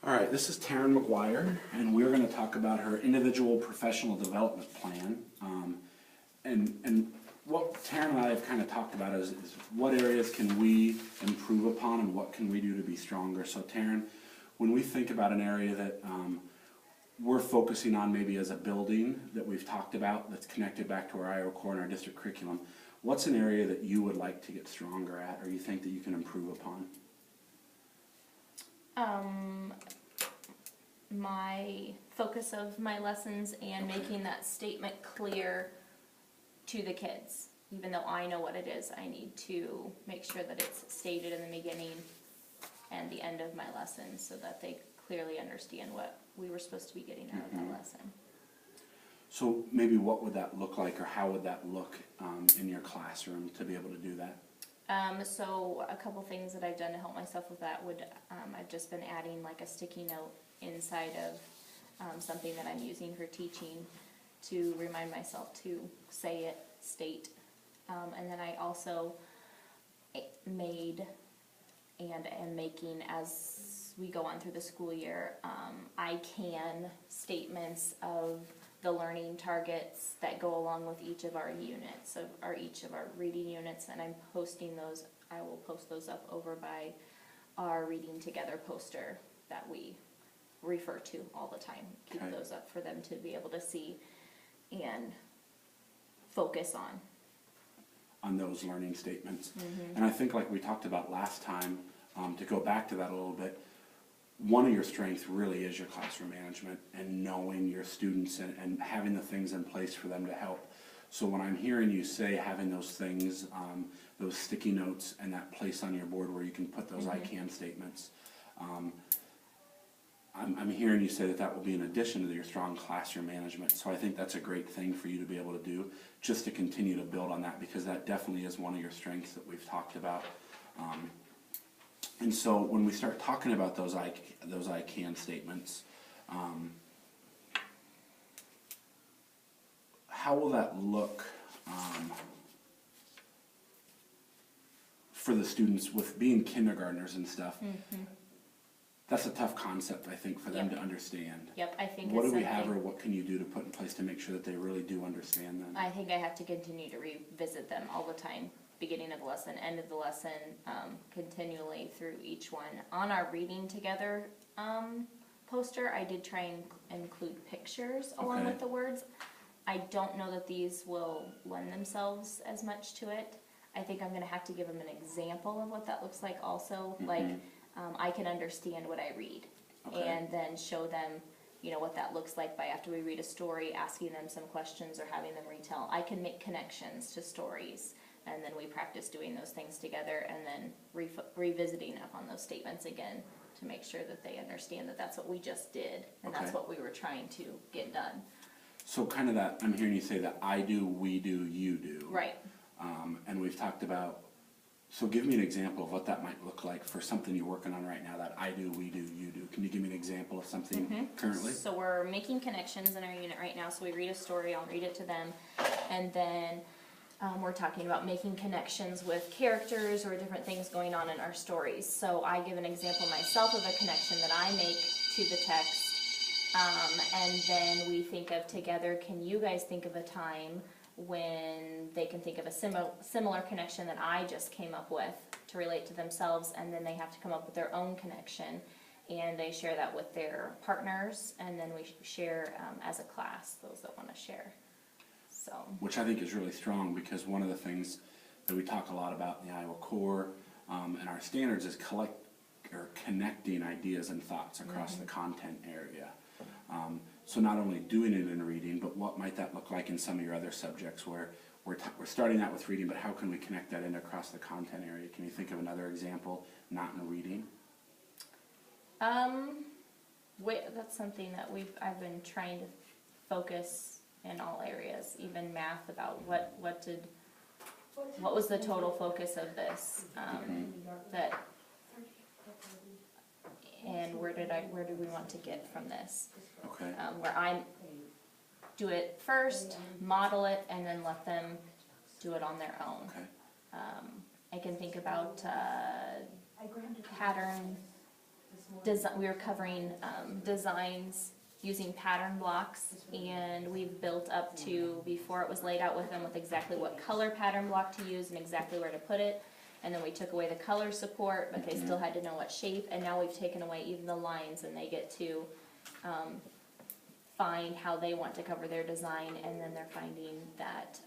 All right, this is Taryn McGuire, and we're going to talk about her individual professional development plan. And what Taryn and I have kind of talked about is what areas can we improve upon and what can we do to be stronger. So Taryn, when we think about an area that we're focusing on maybe as a building that we've talked about that's connected back to our Iowa core and our district curriculum, what's an area that you would like to get stronger at or you think that you can improve upon? My focus of my lessons and making that statement clear to the kids. Even though I know what it is, I need to make sure that it's stated in the beginning and the end of my lesson so that they clearly understand what we were supposed to be getting out of that lesson. So maybe what would that look like, or how would that look in your classroom to be able to do that? So a couple things that I've done to help myself with that would, I've just been adding like a sticky note inside of something that I'm using for teaching to remind myself to say it, state. And then I also made and am making, as we go on through the school year, I can statements of the learning targets that go along with each of our units, each of our reading units, and I'm posting those. I will post those up over by our Reading Together poster that we refer to all the time. Keep those up for them to be able to see and focus on Those learning statements. And I think, like we talked about last time, to go back to that a little bit, one of your strengths really is your classroom management and knowing your students and having the things in place for them to help. So when I'm hearing you say having those things, those sticky notes and that place on your board where you can put those I can statements, I'm hearing you say that that will be in addition to your strong classroom management. So I think that's a great thing for you to be able to do, just to continue to build on that, because that definitely is one of your strengths that we've talked about. And so when we start talking about those I can statements, how will that look for the students with being kindergartners and stuff? That's a tough concept, I think, for them to understand. Yep, I think what do we have, or what can you do to put in place to make sure that they really do understand them? I think I have to continue to revisit them all the time, beginning of the lesson, end of the lesson, continually through each one. On our Reading Together poster, I did try and include pictures along with the words. I don't know that these will lend themselves as much to it. I think I'm going to have to give them an example of what that looks like also, like I can understand what I read, and then show them, you know, what that looks like by, after we read a story, asking them some questions or having them retell. I can make connections to stories, and then we practice doing those things together, and then revisiting up on those statements again to make sure that they understand that that's what we just did, and that's what we were trying to get done. So kind of that, I'm hearing you say that I do, we do, you do. Right. And we've talked about, so give me an example of what that might look like for something you're working on right now, that I do, we do, you do. Can you give me an example of something currently? So we're making connections in our unit right now, so we read a story, I'll read it to them, and then we're talking about making connections with characters or different things going on in our stories. So I give an example myself of a connection that I make to the text, and then we think of together, can you guys think of a time when they can think of a similar connection that I just came up with to relate to themselves, and then they have to come up with their own connection, and they share that with their partners, and then we share as a class, those that want to share. So, which I think is really strong, because one of the things that we talk a lot about in the Iowa core and our standards is connecting ideas and thoughts across the content area. So not only doing it in reading, but what might that look like in some of your other subjects where we're starting out with reading, but how can we connect that in across the content area? Can you think of another example, not in reading? That's something that I've been trying to focus in all areas, even math, about what was the total focus of this, and where do we want to get from this? Okay. Where I do it first, model it, and then let them do it on their own. Okay. I can think about pattern we were covering designs using pattern blocks, and we've built up to, before it was laid out with them with exactly what color pattern block to use and exactly where to put it, and then we took away the color support, but they still had to know what shape, and now we've taken away even the lines, and they get to find how they want to cover their design, and then they're finding that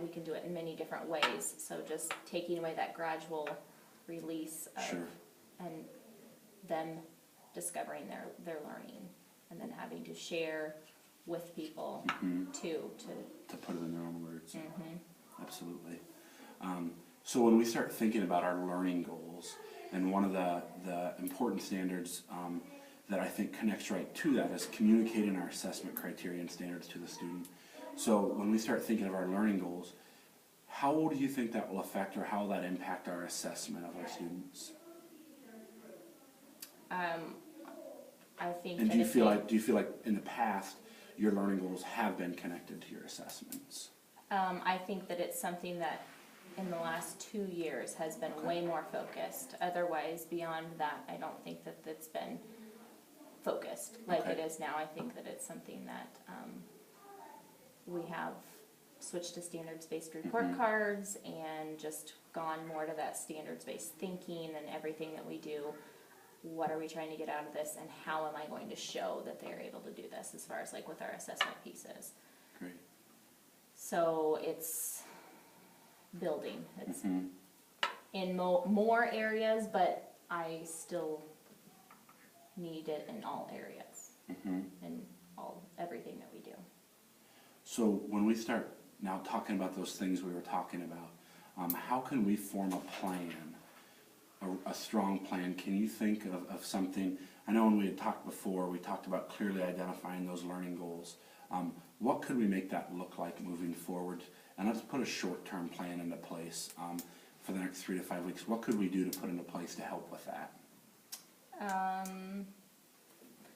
we can do it in many different ways. So just taking away that gradual release of, Sure. and them discovering their learning, and then having to share with people too, To put it in their own words. Mhm. Absolutely. So when we start thinking about our learning goals, and one of the important standards that I think connects right to that is communicating our assessment criteria and standards to the student. So when we start thinking of our learning goals, how do you think that will affect, or how will that impact our assessment of our students? I think. And that do you if feel they- like in the past your learning goals have been connected to your assessments? I think that it's something that in the last 2 years has been way more focused. Otherwise, beyond that, I don't think that it's been focused like it is now. I think that it's something that we have switched to standards-based report cards and just gone more to that standards-based thinking, and everything that we do, what are we trying to get out of this, and how am I going to show that they're able to do this, as far as like with our assessment pieces. Great. So it's building. It's in more areas, but I still need it in all areas, in everything that we do. So when we start now talking about those things we were talking about, how can we form a plan, a strong plan? Can you think of something? I know when we had talked before, we talked about clearly identifying those learning goals. What could we make that look like moving forward? And let's put a short-term plan into place for the next 3 to 5 weeks. What could we do to put into place to help with that?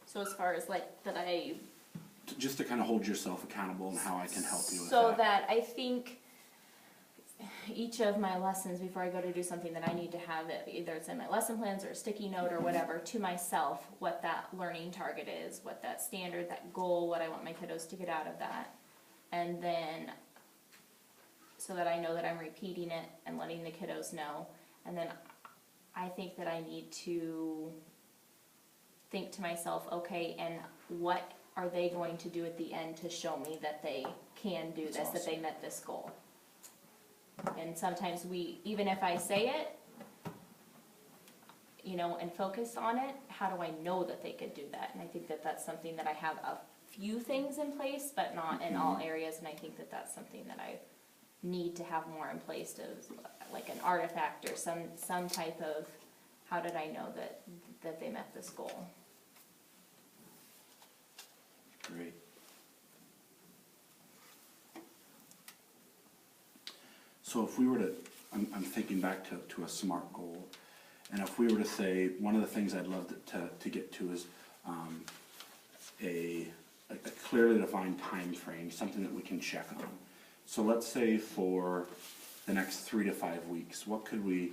So as far as like that Just to kind of hold yourself accountable and how I can help you with so that. that I think each of my lessons, before I go to do something, that I need to have it, either it's in my lesson plans or a sticky note or whatever, to myself, what that learning target is, what that standard, that goal, what I want my kiddos to get out of that. And then, so that I know that I'm repeating it and letting the kiddos know. And then I think that I need to think to myself, okay, and what are they going to do at the end to show me that they can do this, that they met this goal? And sometimes even if I say it, and focus on it, how do I know that they could do that? And I think that that's something that I have a few things in place, but not in all areas, and I think that that's something that I need to have more in place, to like an artifact or some type of, how did I know that they met this goal? Great. So if we were to, I'm thinking back to a SMART goal, and if we were to say, one of the things I'd love to get to is a clearly defined time frame, something that we can check on. So let's say for the next 3 to 5 weeks, what could we,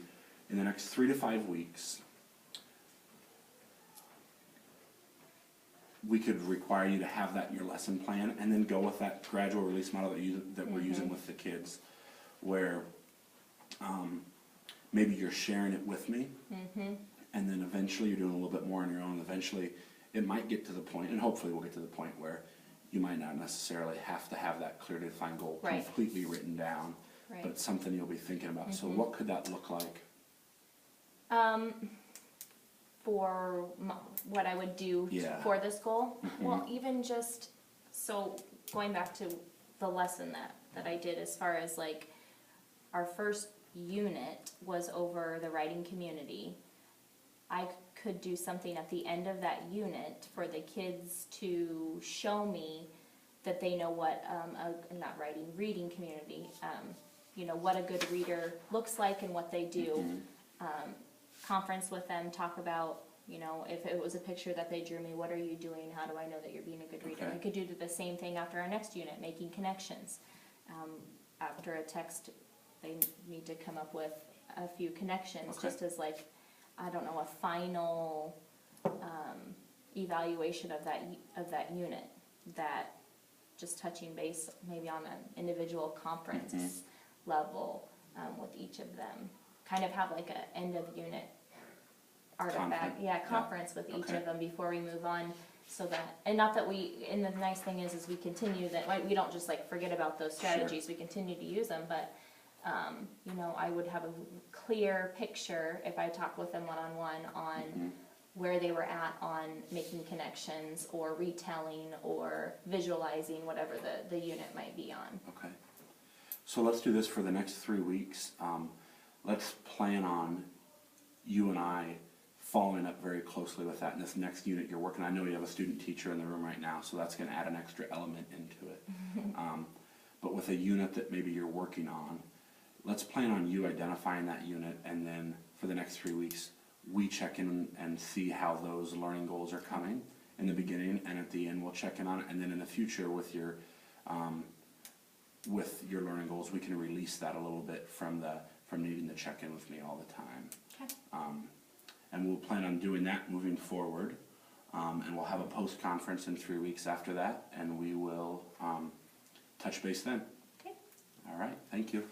in the next 3 to 5 weeks, we could require you to have that in your lesson plan, and then go with that gradual release model that we're using with the kids, where maybe you're sharing it with me, and then eventually you're doing a little bit more on your own. Eventually it might get to the point, and hopefully we'll get to the point, where you might not necessarily have to have that clearly defined goal completely written down, but it's something you'll be thinking about. So what could that look like? For what I would do for this goal? Well, even just, so going back to the lesson that I did, as far as like our first unit was over the writing community, I could do something at the end of that unit for the kids to show me that they know what reading community, what a good reader looks like and what they do. Conference with them, talk about, if it was a picture that they drew me, what are you doing? How do I know that you're being a good reader? I could do the same thing after our next unit, making connections. After a text, they need to come up with a few connections, just as like, I don't know, a final evaluation of that unit, that just touching base maybe on an individual conference level with each of them. Kind of have like a end of unit artifact, conference with each of them before we move on, so that, and not that and the nice thing is we continue that, we don't just like forget about those strategies, we continue to use them, but you know, I would have a clear picture if I talk with them one-on-one on where they were at on making connections or retelling or visualizing whatever the unit might be on. Okay. So let's do this for the next 3 weeks. Let's plan on you and I following up very closely with that in this next unit you're working on. I know you have a student teacher in the room right now, so that's going to add an extra element into it. But with a unit that maybe you're working on, let's plan on you identifying that unit, and then for the next 3 weeks, we check in and see how those learning goals are coming in the beginning, and at the end we'll check in on it, and then in the future with your learning goals, we can release that a little bit from needing to check in with me all the time. Okay. And we'll plan on doing that moving forward, and we'll have a post-conference in 3 weeks after that, and we will touch base then. Okay. All right, thank you.